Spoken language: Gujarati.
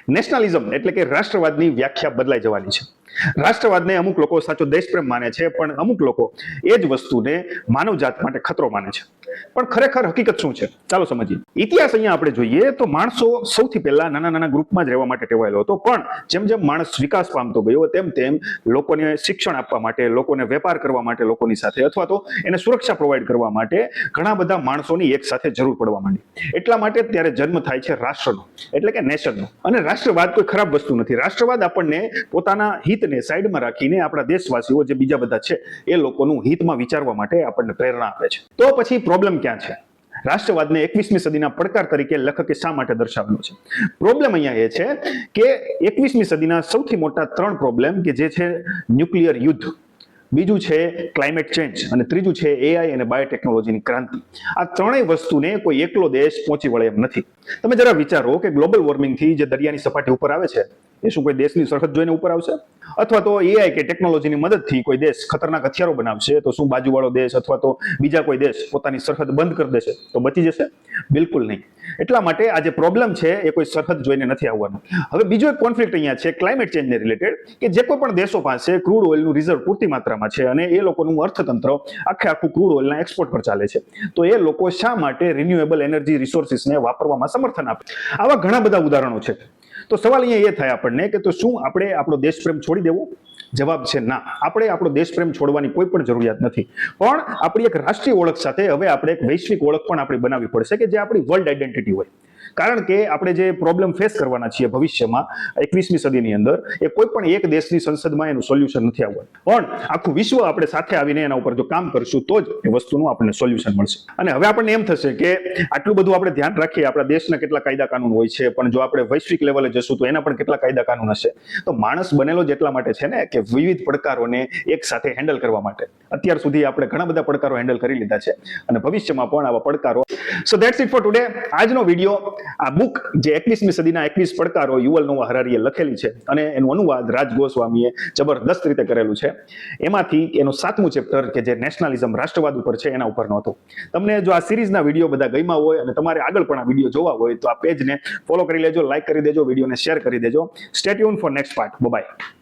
નેશનલિઝમ એટલે કે રાષ્ટ્રવાદની વ્યાખ્યા બદલાઈ જવાની છે. રાષ્ટ્રવાદને અમુક લોકો સાચો દેશપ્રેમ માને છે, પણ અમુક લોકો એ જ વસ્તુને માનવજાત માટે ખતરો માને છે. પણ ખરેખર હકીકત શું છે, ચાલો સમજીએ. ઇતિહાસ અહીંયા આપણે જોઈએ તો માણસો સૌથી પહેલા નાના નાના ગ્રુપમાં જ રહેવા માટે ટેવાયેલો હતો, પણ જેમ જેમ માણસ વિકાસ પામતો ગયો તેમ તેમ લોકોને શિક્ષણ આપવા માટે, લોકોને વેપાર કરવા માટે લોકોની સાથે, અથવા તો એને સુરક્ષા પ્રોવાઈડ કરવા માટે ઘણા બધા માણસોની એક સાથે જરૂર પડવા માંડી. એટલા માટે ત્યારે જન્મ થાય છે રાષ્ટ્રનો, એટલે કે નેશનનો. અને રાષ્ટ્રવાદ કોઈ ખરાબ વસ્તુ નથી. રાષ્ટ્રવાદ આપણને પોતાના હિતને સાઈડમાં રાખીને આપણા દેશવાસીઓ જે બીજા બધા છે એ લોકોનું હિતમાં વિચારવા માટે આપણને પ્રેરણા આપે છે. તો પછી પ્રોબ્લેમ ક્યાં છે? રાષ્ટ્રવાદને 21મી સદીના પડકાર તરીકે લેખકે શા માટે દર્શાવેલો છે? પ્રોબ્લેમ અહીંયા એ છે કે 21મી સદીના સૌથી મોટા 3 પ્રોબ્લેમ કે જે છે ન્યુક્લિયર યુદ્ધ, બીજું છે ક્લાઇમેટ ચેન્જ અને ત્રીજું છે એઆઈ અને બાયોટેકનોલોજીની ક્રાંતિ. આ ત્રણેય વસ્તુને કોઈ એકલો દેશ પહોંચી વળે એમ નથી. તમે જરા વિચારો કે ગ્લોબલ વોર્મિંગથી જે દરિયાની સપાટી ઉપર આવે છે એ શું કોઈ દેશની સરહદ જોઈને ઉપર આવશે? અથવા તો એઆઈ કે ટેકનોલોજીની મદદથી કોઈ દેશ ખતરનાક હથિયારો બનાવશે તો શું બાજુવાળો દેશ અથવા તો બીજા કોઈ દેશ પોતાની સરહદ બંધ કરી દેશે તો બચી જશે? બિલકુલ નહીં. એટલા માટે આ જે પ્રોબ્લેમ છે એ કોઈ સરહદ જોઈને નથી આવવાનું. હવે બીજો એક કોન્ફ્લિક્ટ અહીંયા છે ક્લાઇમેટ ચેન્જને રિલેટેડ, કે જે કોઈ પણ દેશો પાસે ક્રૂડ ઓઇલનું રિઝર્વ પૂરતી માત્રામાં છે અને એ લોકોનું અર્થતંત્ર આખું ક્રૂડ ઓઇલના એક્સપોર્ટ પર ચાલે છે, તો એ લોકો શા માટે રિન્યુએબલ એનર્જી રિસોર્સિસને વાપરવામાં સમર્થન આપે? આવા ઘણા બધા ઉદાહરણો છે. તો સવાલ અહીંયા એ થાય આપણને કે તો શું આપણે આપણો દેશપ્રેમ છોડી દેવો? જવાબ છે ના. આપણે આપણો દેશપ્રેમ છોડવાની કોઈ પણ જરૂરિયાત નથી, પણ આપણી એક રાષ્ટ્રીય ઓળખ સાથે હવે આપણે એક વૈશ્વિક ઓળખ પણ આપણે બનાવવી પડશે કે જે આપણી વર્લ્ડ આઈડેન્ટિટી હોય. કારણ કે આપણે જે પ્રોબ્લેમ ફેસ કરવાના છીએ ભવિષ્યમાં 21મી સદીની અંદર, એ કોઈ પણ એક દેશની સંસદમાં એનું સોલ્યુશન નથી આવવાનું, પણ આખું વિશ્વ આપણે સાથે આવીને એના ઉપર જો કામ કરશું તો જ એ વસ્તુનું આપણને સોલ્યુશન મળશે. અને હવે આપણને એમ થશે કે આટલું બધું આપણે ધ્યાન રાખીએ, આપણા દેશના કેટલા કાયદા કાનૂન હોય છે, પણ જો આપણે વૈશ્વિક લેવલે જશું તો એના પણ કેટલા કાયદા કાનૂન હશે. તો માણસ બનેલો જ એટલા માટે છે ને કે વિવિધ પડકારોને એક સાથે હેન્ડલ કરવા માટે. અત્યાર સુધી આપણે ઘણા બધા પડકારો હેન્ડલ કરી લીધા છે અને ભવિષ્યમાં પણ આવા પડકારો. સો ધેટ્સ ઇટ ફોર ટુડે. આજનો વિડીયો, આ બુક જે 21મી સદીના 21 પડકારો યુવલ નોઆ હરારીએ લખેલી છે અને એનું અનુવાદ રાજ ગોસ્વામીએ જબરદસ્ત રીતે કરેલું છે, એમાંથી એનું 7મું ચેપ્ટર કે જે નેશનલિઝમ રાષ્ટ્રવાદ ઉપર છે એના ઉપરનો હતો. તમને જો આ સિરીઝના વિડીયો બધા ગમ્યા હોય અને તમારે આગળ પણ આ વિડીયો જોવા હોય તો આ પેજને ફોલો કરી લેજો, લાઈક કરી દેજો, વિડીયોને શેર કરી દેજો. Stay tune for next part. By.